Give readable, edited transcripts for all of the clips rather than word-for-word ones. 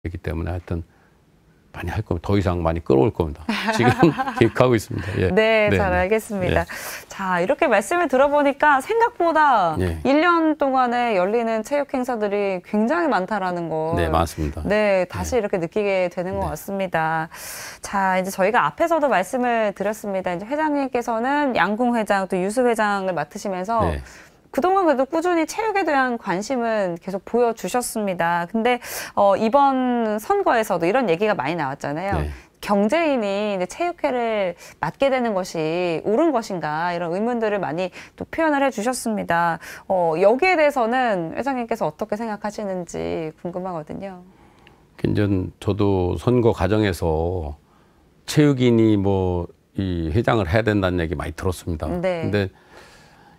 있기 때문에 하여튼 많이 할 겁니다. 더 이상 많이 끌어올 겁니다. 지금 계획하고 있습니다. 예. 네, 잘 알겠습니다. 예. 자, 이렇게 말씀을 들어보니까 생각보다 예. 1년 동안에 열리는 체육 행사들이 굉장히 많다라는 거. 네, 많습니다. 네, 다시 이렇게 느끼게 되는 것 같습니다. 자, 이제 저희가 앞에서도 말씀을 드렸습니다. 이제 회장님께서는 양궁 회장 또 유수 회장을 맡으시면서 네. 그동안 그래도 꾸준히 체육에 대한 관심은 계속 보여주셨습니다. 근데 이번 선거에서도 이런 얘기가 많이 나왔잖아요. 네. 경제인이 이제 체육회를 맡게 되는 것이 옳은 것인가 이런 의문들을 많이 또 표현을 해주셨습니다. 여기에 대해서는 회장님께서 어떻게 생각하시는지 궁금하거든요. 굉장히 저도 선거 과정에서 체육인이 뭐 이 회장을 해야 된다는 얘기 많이 들었습니다. 네. 근데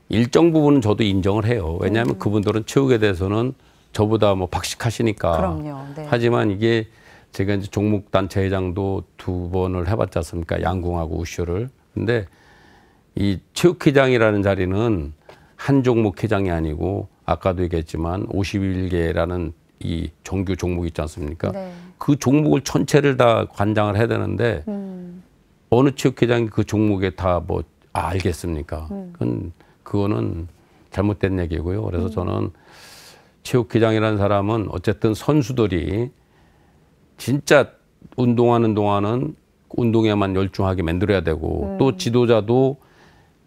일정 부분은 저도 인정을 해요. 왜냐하면 그분들은 체육에 대해서는 저보다 뭐 박식하시니까. 그럼요. 네. 하지만 이게 제가 이제 종목단체 회장도 2번을 해봤지 않습니까? 양궁하고 우슈를. 근데 이 체육회장이라는 자리는 한 종목 회장이 아니고 아까도 얘기했지만 51개라는 이 정규 종목이 있지 않습니까? 네. 그 종목을 전체를 다 관장을 해야 되는데 어느 체육회장이 그 종목에 다 뭐 알겠습니까? 그거는 잘못된 얘기고요. 그래서 저는 체육회장이라는 사람은 어쨌든 선수들이 진짜 운동하는 동안은 운동에만 열중하게 만들어야 되고 또 지도자도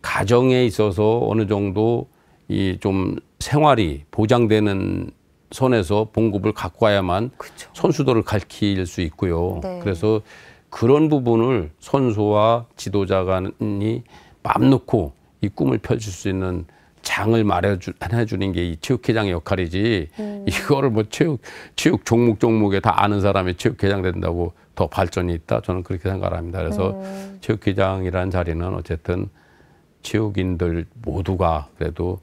가정에 있어서 어느 정도 이 좀 생활이 보장되는 선에서 봉급을 갖고 와야만 그쵸. 선수들을 가르칠 수 있고요. 네. 그래서 그런 부분을 선수와 지도자 간이 맘 놓고 이 꿈을 펼칠 수 있는 장을 마련해주는 게 이 체육회장의 역할이지 이거를 뭐 체육 종목에 다 아는 사람이 체육회장 된다고 더 발전이 있다? 저는 그렇게 생각을 합니다. 그래서 체육회장이라는 자리는 어쨌든 체육인들 모두가 그래도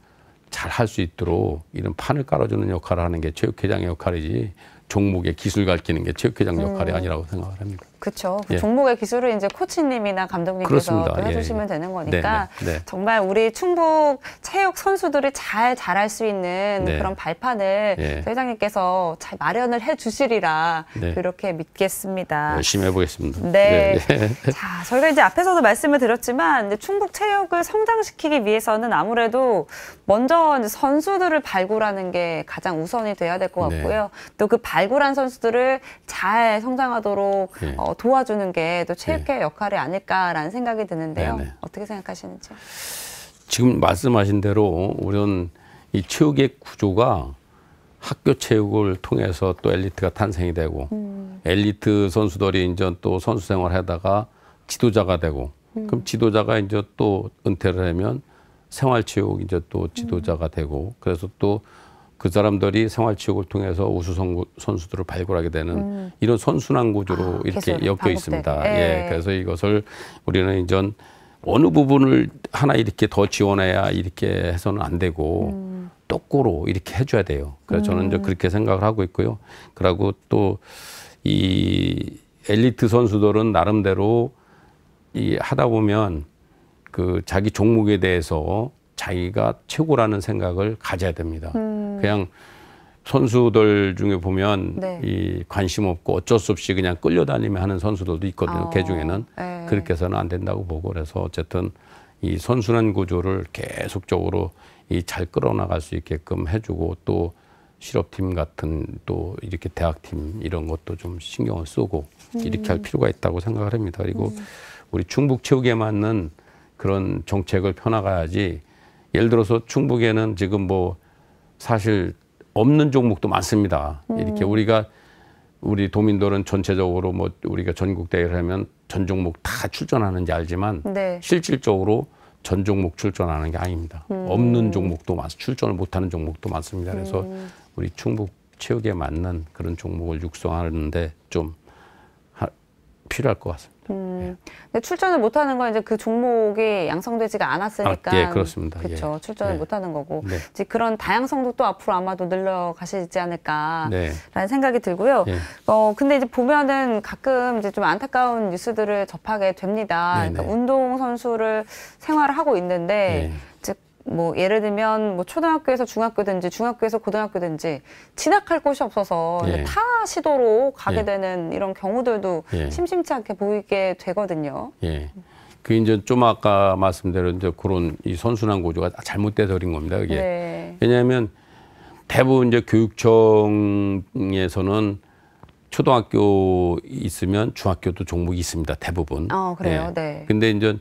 잘 할 수 있도록 이런 판을 깔아주는 역할을 하는 게 체육회장의 역할이지 종목의 기술 가르치는 게 체육회장 역할이 아니라고 생각을 합니다. 그렇죠. 그 예. 종목의 기술을 이제 코치님이나 감독님께서 또 해주시면 되는 거니까 네. 정말 우리 충북 체육 선수들이 잘 자랄 수 있는 그런 발판을 회장님께서 잘 마련을 해주시리라 그렇게 믿겠습니다. 열심히 해보겠습니다. 네. 자, 저희가 이제 앞에서도 말씀을 드렸지만 이제 충북 체육을 성장시키기 위해서는 아무래도 먼저 이제 선수들을 발굴하는 게 가장 우선이 돼야 될 것 같고요. 또 그 발굴한 선수들을 잘 성장하도록 도와주는 게 또 체육회 역할이 아닐까라는 생각이 드는데요. 어떻게 생각하시는지? 지금 말씀하신 대로 우리는 이 체육의 구조가 학교 체육을 통해서 또 엘리트가 탄생이 되고 엘리트 선수들이 이제 또 선수 생활을 하다가 지도자가 되고 그럼 지도자가 이제 또 은퇴를 하면 생활체육 이제 또 지도자가 되고 그래서 또 그 사람들이 생활체육을 통해서 우수 선수들을 발굴하게 되는 이런 선순환 구조로 이렇게 엮여 있습니다. 예, 그래서 이것을 우리는 이제 어느 부분을 하나 이렇게 더 지원해야 이렇게 해서는 안 되고 똑고로 이렇게 해줘야 돼요. 그래서 저는 이제 그렇게 생각을 하고 있고요. 그리고 또 이 엘리트 선수들은 나름대로 이 하다 보면 그 자기 종목에 대해서 자기가 최고라는 생각을 가져야 됩니다. 그냥 선수들 중에 보면 이 관심 없고 어쩔 수 없이 그냥 끌려다니며 하는 선수들도 있거든요. 그 중에는 그렇게 해서는 안 된다고 보고 그래서 어쨌든 이 선순환 구조를 계속적으로 이 잘 끌어나갈 수 있게끔 해주고 또 실업팀 같은 또 이렇게 대학팀 이런 것도 좀 신경을 쓰고 이렇게 할 필요가 있다고 생각을 합니다. 그리고 우리 충북 체육에 맞는 그런 정책을 펴나가야지 예를 들어서 충북에는 지금 뭐 사실 없는 종목도 많습니다. 이렇게 우리 도민들은 전체적으로 뭐 우리가 전국 대회를 하면 전 종목 다 출전하는지 알지만 실질적으로 전 종목 출전하는 게 아닙니다. 없는 종목도 출전을 못하는 종목도 많습니다. 그래서 우리 충북 체육에 맞는 그런 종목을 육성하는데 좀 필요할 것 같습니다. 근데 출전을 못하는 건 이제 그 종목이 양성되지가 않았으니까. 예, 그렇습니다. 그렇죠. 출전을 못하는 거고. 이제 그런 다양성도 또 앞으로 아마도 늘려가시지 않을까라는 생각이 들고요. 근데 이제 보면은 가끔 이제 좀 안타까운 뉴스들을 접하게 됩니다. 그러니까 운동 선수를 생활을 하고 있는데 즉 뭐 예를 들면 뭐 초등학교에서 중학교든지 중학교에서 고등학교든지 진학할 곳이 없어서 예. 타 시도로 가게 예. 되는 이런 경우들도 예. 심심치 않게 보이게 되거든요. 예. 그 이제 좀 아까 말씀대로 이제 그런 이 선순환 구조가 잘못돼 버린 겁니다. 그게. 네. 왜냐하면 대부분 이제 교육청에서는 초등학교 있으면 중학교도 종목이 있습니다. 대부분. 그래요. 네. 근데 이제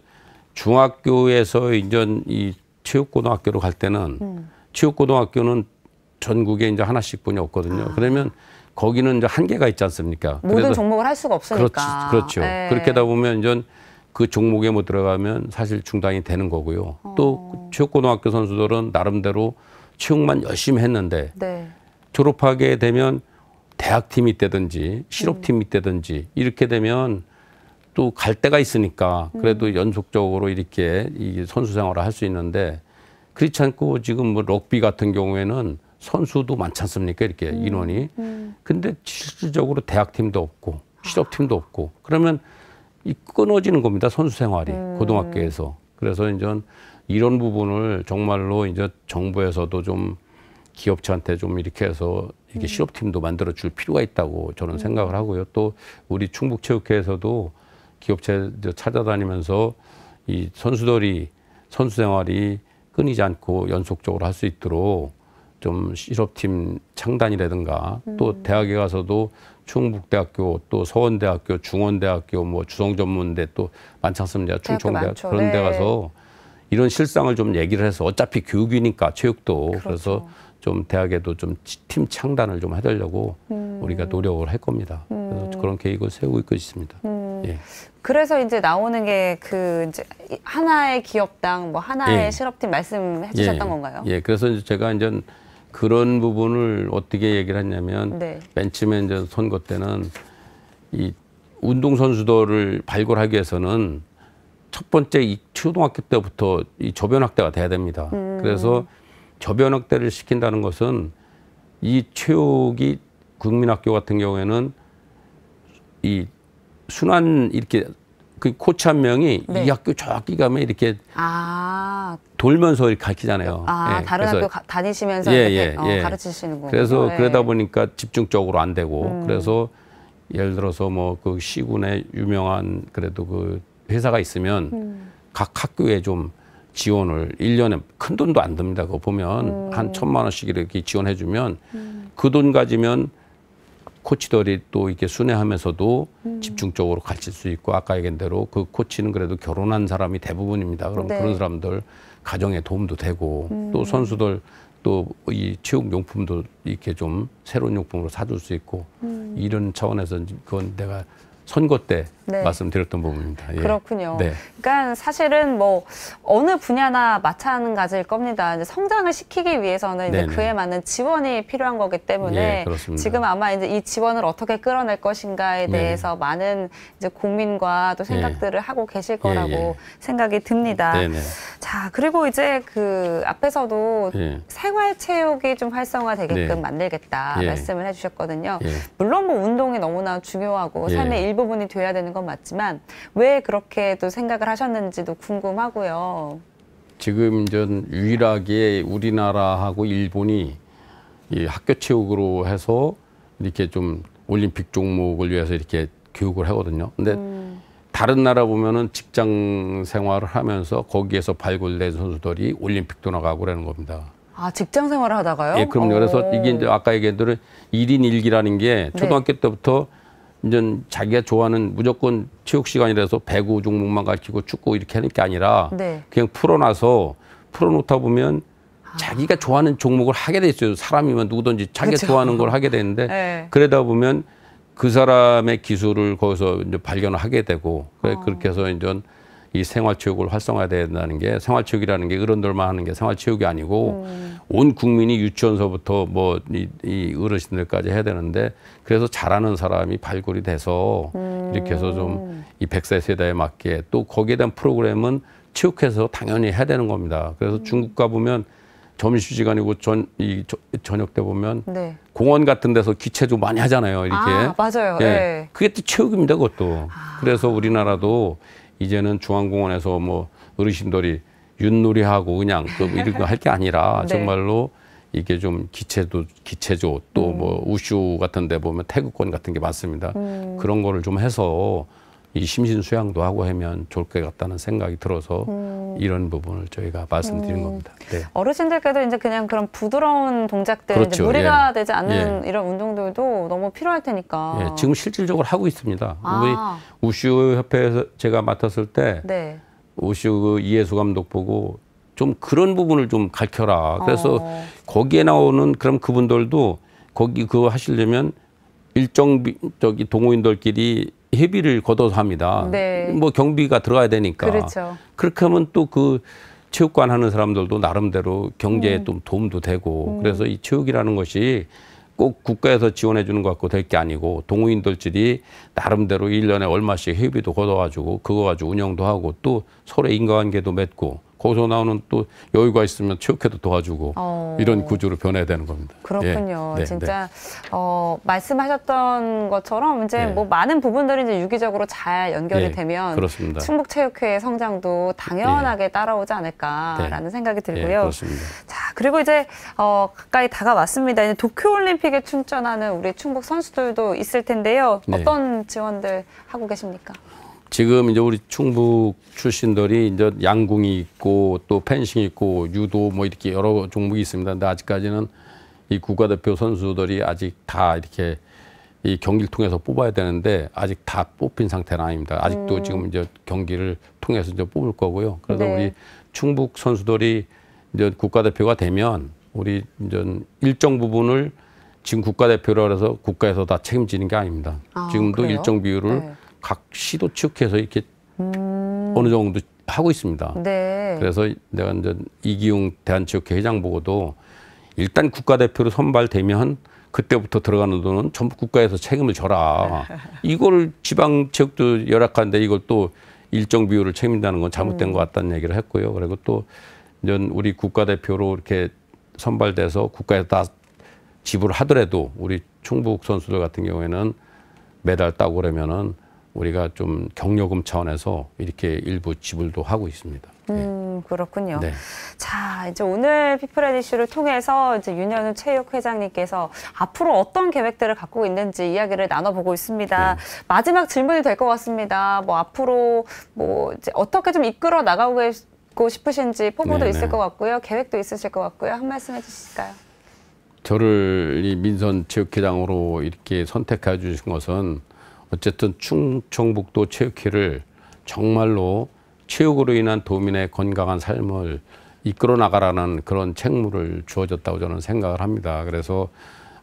중학교에서 이제 이 체육고등학교로 갈 때는 체육고등학교는 전국에 이제 하나씩뿐이 없거든요. 그러면 거기는 이제 한계가 있지 않습니까? 모든 종목을 할 수가 없으니까. 그렇죠. 네. 그렇게 하다 보면 이제 그 종목에 못 들어가면 사실 중단이 되는 거고요. 또 체육고등학교 선수들은 나름대로 체육만 열심히 했는데 네. 졸업하게 되면 대학팀이 있다든지 실업팀이 있다든지 이렇게 되면 또 갈 데가 있으니까 그래도 연속적으로 이렇게 이 선수 생활을 할 수 있는데 그렇지 않고 지금 뭐 럭비 같은 경우에는 선수도 많지 않습니까? 이렇게 인원이. 근데 실질적으로 대학팀도 없고 실업팀도 없고 그러면 이 끊어지는 겁니다. 선수 생활이 고등학교에서. 그래서 이제 이런 부분을 정말로 이제 정부에서도 좀 기업체한테 좀 이렇게 해서 이게 실업팀도 만들어 줄 필요가 있다고 저는 생각을 하고요. 또 우리 충북체육회에서도 기업체 찾아다니면서 이 선수들이 선수 생활이 끊이지 않고 연속적으로 할 수 있도록 좀 실업팀 창단이라든가 또 대학에 가서도 충북대학교 또 서원대학교 중원대학교 뭐 주성전문대 또 많지 않습니까? 충청대학 그런 데 가서 이런 실상을 좀 얘기를 해서 어차피 교육이니까 체육도 그렇죠. 그래서 좀 대학에도 좀 팀 창단을 좀 해달라고 우리가 노력을 할 겁니다. 그래서 그런 계획을 세우고 있습니다. 예. 그래서 이제 나오는 게 그 이제 하나의 기업당 뭐 하나의 예. 실업팀 말씀해 주셨던 건가요? 예. 그래서 이제 제가 이제 그런 부분을 어떻게 얘기를 했냐면 네. 맨 처음에 이제 선거 때는 이 운동 선수들을 발굴하기 위해서는 첫 번째 이 초등학교 때부터 이 저변 확대가 돼야 됩니다. 그래서 저변 확대를 시킨다는 것은 이 체육이 국민학교 같은 경우에는 이 순환 이렇게 그 코치 한 명이 네. 이 학교 저 학교 가면 이렇게 아, 돌면서 이렇게 가르치잖아요. 예, 다른 그래서 학교 다니시면서 예, 이렇게 예. 가르치시는군요. 그래서 예. 그러다 보니까 집중적으로 안 되고 그래서 예를 들어서 뭐 그 시군에 유명한 그래도 그 회사가 있으면 각 학교에 좀 지원을 1년에 큰 돈도 안 듭니다. 그거 보면 한 1,000만 원씩 이렇게 지원해 주면 그 돈 가지면 코치들이 또 이렇게 순회하면서도 집중적으로 가르칠 수 있고 아까 얘기한 대로 그 코치는 그래도 결혼한 사람이 대부분입니다. 그럼 네. 그런 사람들 가정에 도움도 되고 또 선수들 또 이 체육 용품도 이렇게 좀 새로운 용품으로 사줄 수 있고 이런 차원에서 그건 내가 선거 때 네. 말씀드렸던 부분입니다. 예. 그렇군요. 네. 그러니까 사실은 뭐 어느 분야나 마찬가지일 겁니다. 이제 성장을 시키기 위해서는 이제 네네. 그에 맞는 지원이 필요한 거기 때문에 예, 그렇습니다. 지금 아마 이제 이 지원을 어떻게 끌어낼 것인가에 네. 대해서 많은 이제 고민과 또 생각들을 하고 계실 거라고 예. 생각이 듭니다. 네네. 자, 그리고 이제 그 앞에서도 예. 생활체육이 좀 활성화되게끔 네. 만들겠다 예. 말씀을 해주셨거든요. 예. 물론 뭐 운동이 너무나 중요하고 예. 삶의 일부분이 돼야 되는 건 맞지만 왜 그렇게 또 생각을 하셨는지도 궁금하고요. 지금 전 유일하게 우리나라하고 일본이 이 학교 체육으로 해서 이렇게 좀 올림픽 종목을 위해서 이렇게 교육을 하거든요. 근데 다른 나라 보면은 직장 생활을 하면서 거기에서 발굴된 선수들이 올림픽도 나가고 그러는 겁니다. 아, 직장 생활을 하다가요? 예, 그럼요. 그래서 이게 이제 아까 얘기한 대로 1인 1기라는 게 초등학교 때부터 이제 자기가 좋아하는 무조건 체육 시간이라서 배구 종목만 가르치고 축구 이렇게 하는 게 아니라 네. 그냥 풀어놓다 보면 자기가 좋아하는 종목을 하게 돼 있어요. 사람이면 누구든지 자기가 그쵸. 좋아하는 걸 하게 되는데 네. 그러다 보면 그 사람의 기술을 거기서 이제 발견을 하게 되고 그렇게 해서 이제 이 생활체육을 활성화된다는 게 생활체육이라는 게 어른들만 하는 게 생활체육이 아니고 온 국민이 유치원서부터 뭐 이 어르신들까지 해야 되는데 그래서 잘하는 사람이 발굴이 돼서 이렇게 해서 좀 이 100세 세대에 맞게 또 거기에 대한 프로그램은 체육회에서 당연히 해야 되는 겁니다. 그래서 중국 가보면 점심시간이고 저녁 때 보면 네. 공원 같은 데서 기체조 많이 하잖아요. 이렇게. 아, 맞아요. 예. 네. 그게 또 체육입니다. 그것도. 그래서 우리나라도 이제는 중앙공원에서 뭐 어르신들이 윷놀이하고 그냥 이런 거 할 게 아니라 네. 정말로 이게 좀 기체조 또 뭐 우슈 같은 데 보면 태극권 같은 게 많습니다. 그런 거를 좀 해서 이 심신수양도 하고 하면 좋을 것 같다는 생각이 들어서 이런 부분을 저희가 말씀드린 겁니다. 네. 어르신들께도 이제 그냥 그런 부드러운 동작들, 그렇죠. 이제 무리가 예. 되지 않는 이런 운동들도 너무 필요할 테니까. 예, 지금 실질적으로 하고 있습니다. 아. 우리 우슈 협회에서 제가 맡았을 때 네. 우슈 그 이해수 감독 보고 좀 그런 부분을 좀 가르쳐라. 그래서 거기에 나오는 그럼 그분들도 거기 그거 하시려면 일정 동호인들끼리 회비를 걷어서 합니다. 네. 뭐 경비가 들어가야 되니까. 그렇죠. 그렇게 하면 또 그 체육관 하는 사람들도 나름대로 경제에 좀 도움도 되고 그래서 이 체육이라는 것이 꼭 국가에서 지원해 주는 것 같고 될 게 아니고 동호인들끼리 나름대로 1년에 얼마씩 회비도 걷어가지고 그거 가지고 운영도 하고 또 서로 인과관계도 맺고 거기서 나오는 또 여유가 있으면 체육회도 도와주고 이런 구조로 변해야 되는 겁니다. 그렇군요. 예. 네, 진짜 말씀하셨던 것처럼 이제 네. 뭐 많은 부분들이 이제 유기적으로 잘 연결이 예, 되면 그렇습니다. 충북체육회의 성장도 당연하게 따라오지 않을까라는 생각이 들고요. 예, 그렇습니다. 자, 그리고 이제 가까이 다가왔습니다. 이제 도쿄올림픽에 출전하는 우리 충북 선수들도 있을 텐데요. 네. 어떤 지원들 하고 계십니까? 지금 이제 우리 충북 출신들이 이제 양궁이 있고 또 펜싱이 있고 유도 뭐 이렇게 여러 종목이 있습니다. 근데 아직까지는 이 국가대표 선수들이 아직 다 이렇게 이 경기를 통해서 뽑아야 되는데 아직 다 뽑힌 상태는 아닙니다. 아직도 지금 이제 경기를 통해서 이제 뽑을 거고요. 그래서 네. 우리 충북 선수들이 이제 국가대표가 되면 우리 이제 일정 부분을 지금 국가대표라 해서 국가에서 다 책임지는 게 아닙니다. 지금도 그래요? 일정 비율을 네. 각 시도 체육회에서 이렇게 어느 정도 하고 있습니다. 네. 그래서 내가 이제 이기용 대한체육회 회장 보고도 일단 국가대표로 선발되면 그때부터 들어가는 돈은 전부 국가에서 책임을 져라. 이걸 지방체육도 열악한데 이걸 또 일정 비율을 책임진다는 건 잘못된 것 같다는 얘기를 했고요. 그리고 또 이제 우리 국가대표로 이렇게 선발돼서 국가에서 다 지불을 하더라도 우리 충북 선수들 같은 경우에는 메달 따고 그러면은 우리가 좀 경력금 차원에서 이렇게 일부 지불도 하고 있습니다. 그렇군요. 네. 자, 이제 오늘 피플앤 이슈를 통해서 이제 윤현우 체육회장님께서 앞으로 어떤 계획들을 갖고 있는지 이야기를 나눠보고 있습니다. 네. 마지막 질문이 될 것 같습니다. 뭐 앞으로 뭐 이제 어떻게 좀 이끌어 나가고 싶으신지 포부도 네, 있을 네. 것 같고요. 계획도 있으실 것 같고요. 한 말씀 해주실까요? 저를 이 민선 체육회장으로 이렇게 선택해 주신 것은 어쨌든 충청북도 체육회를 정말로 체육으로 인한 도민의 건강한 삶을 이끌어 나가라는 그런 책무를 주어졌다고 저는 생각을 합니다. 그래서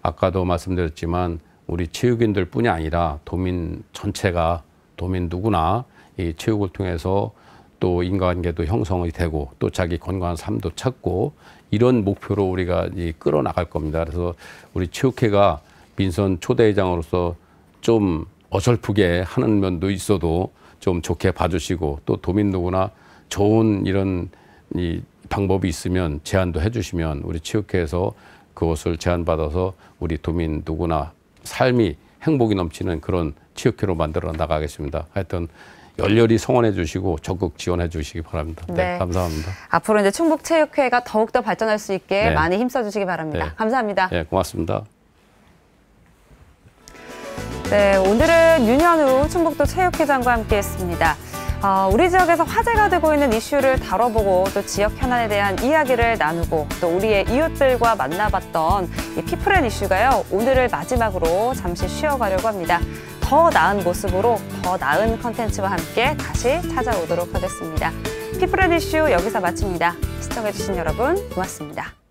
아까도 말씀드렸지만 우리 체육인들 뿐이 아니라 도민 전체가 도민 누구나 이 체육을 통해서 또 인간관계도 형성이 되고 또 자기 건강한 삶도 찾고 이런 목표로 우리가 끌어 나갈 겁니다. 그래서 우리 체육회가 민선 초대회장으로서 좀 어설프게 하는 면도 있어도 좀 좋게 봐주시고 또 도민 누구나 좋은 이런 이 방법이 있으면 제안도 해주시면 우리 체육회에서 그것을 제안받아서 우리 도민 누구나 삶이 행복이 넘치는 그런 체육회로 만들어 나가겠습니다. 하여튼 열렬히 성원해 주시고 적극 지원해 주시기 바랍니다. 네, 감사합니다. 앞으로 이제 충북체육회가 더욱더 발전할 수 있게 네. 많이 힘써 주시기 바랍니다. 네. 감사합니다. 네, 고맙습니다. 네, 오늘은 윤현우 충북도 체육회장과 함께했습니다. 우리 지역에서 화제가 되고 있는 이슈를 다뤄보고 또 지역 현안에 대한 이야기를 나누고 또 우리의 이웃들과 만나봤던 이 피플앤 이슈가요. 오늘을 마지막으로 잠시 쉬어가려고 합니다. 더 나은 모습으로 더 나은 컨텐츠와 함께 다시 찾아오도록 하겠습니다. 피플앤 이슈 여기서 마칩니다. 시청해주신 여러분 고맙습니다.